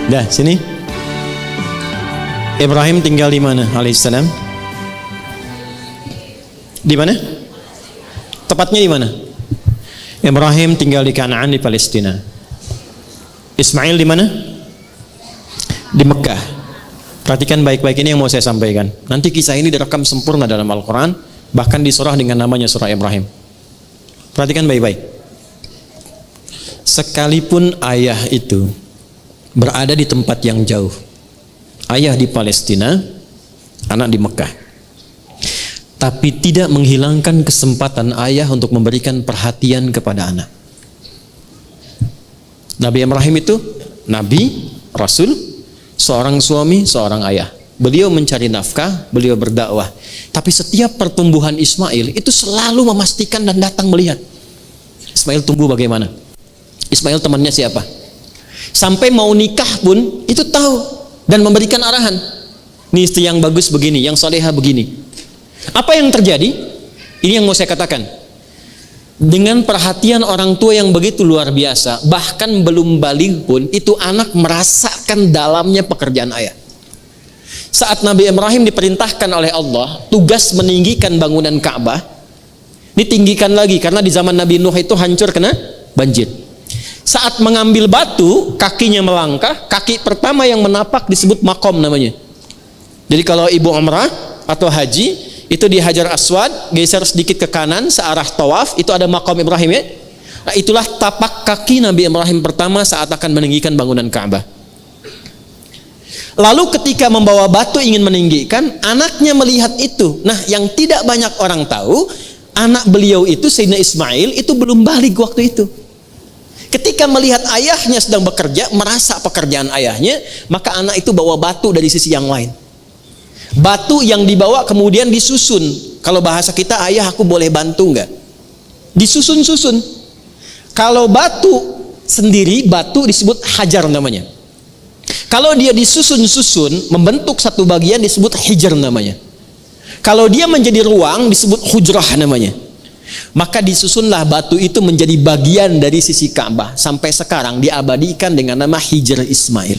Dah, sini. Ibrahim tinggal di mana alaihissalam? Di mana? Tepatnya di mana? Ibrahim tinggal di Kanaan di Palestina. Ismail di mana? Di Mekah. Perhatikan baik-baik, ini yang mau saya sampaikan. Nanti kisah ini direkam sempurna dalam Al-Quran, bahkan disurah dengan namanya surah Ibrahim. Perhatikan baik-baik. Sekalipun ayah itu berada di tempat yang jauh, ayah di Palestina, anak di Mekah, tapi tidak menghilangkan kesempatan ayah untuk memberikan perhatian kepada anak. Nabi Ibrahim itu nabi, rasul, seorang suami, seorang ayah. Beliau mencari nafkah, beliau berdakwah. Tapi setiap pertumbuhan Ismail itu selalu memastikan dan datang melihat Ismail tumbuh bagaimana. Ismail temannya siapa? Sampai mau nikah pun itu tahu dan memberikan arahan. Ini istri yang bagus begini, yang soleha begini. Apa yang terjadi? Ini yang mau saya katakan. Dengan perhatian orang tua yang begitu luar biasa, bahkan belum balik pun, itu anak merasakan dalamnya pekerjaan ayah. Saat Nabi Ibrahim diperintahkan oleh Allah tugas meninggikan bangunan Ka'bah, ditinggikan lagi karena di zaman Nabi Nuh itu hancur kena banjir. Saat mengambil batu, kakinya melangkah, kaki pertama yang menapak disebut makom namanya. Jadi kalau ibu umrah atau haji itu di Hajar Aswad, geser sedikit ke kanan searah tawaf, itu ada makom Ibrahim ya. Nah, itulah tapak kaki Nabi Ibrahim pertama saat akan meninggikan bangunan Ka'bah. Lalu ketika membawa batu ingin meninggikan, anaknya melihat itu. Nah, yang tidak banyak orang tahu, anak beliau itu Sayyidina Ismail itu belum balik waktu itu. Ketika melihat ayahnya sedang bekerja, merasa pekerjaan ayahnya, maka anak itu bawa batu dari sisi yang lain. Batu yang dibawa kemudian disusun. Kalau bahasa kita, ayah aku boleh bantu enggak? Disusun-susun. Kalau batu sendiri, batu disebut hajar namanya. Kalau dia disusun-susun, membentuk satu bagian disebut hijar namanya. Kalau dia menjadi ruang disebut hujrah namanya. Maka disusunlah batu itu menjadi bagian dari sisi Ka'bah. Sampai sekarang diabadikan dengan nama Hijr Ismail.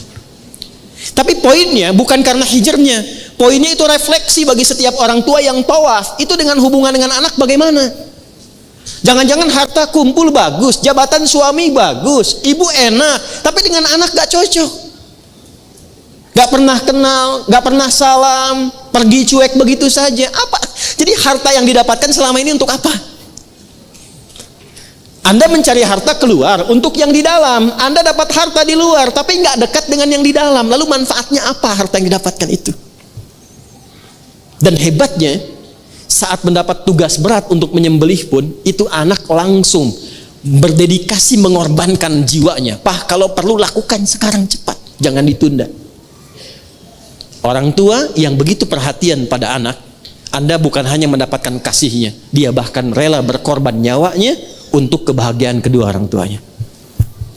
Tapi poinnya bukan karena hijrnya. Poinnya itu refleksi bagi setiap orang tua yang tawaf. Itu dengan hubungan dengan anak bagaimana? Jangan-jangan harta kumpul bagus, jabatan suami bagus, ibu enak, tapi dengan anak gak cocok. Gak pernah kenal, gak pernah salam, pergi cuek begitu saja. Apa? Jadi harta yang didapatkan selama ini untuk apa? Anda mencari harta keluar untuk yang di dalam. Anda dapat harta di luar tapi nggak dekat dengan yang di dalam. Lalu manfaatnya apa harta yang didapatkan itu? Dan hebatnya, saat mendapat tugas berat untuk menyembelih pun, itu anak langsung berdedikasi mengorbankan jiwanya. Pak, kalau perlu lakukan sekarang cepat, jangan ditunda. Orang tua yang begitu perhatian pada anak, Anda bukan hanya mendapatkan kasihnya, dia bahkan rela berkorban nyawanya untuk kebahagiaan kedua orang tuanya.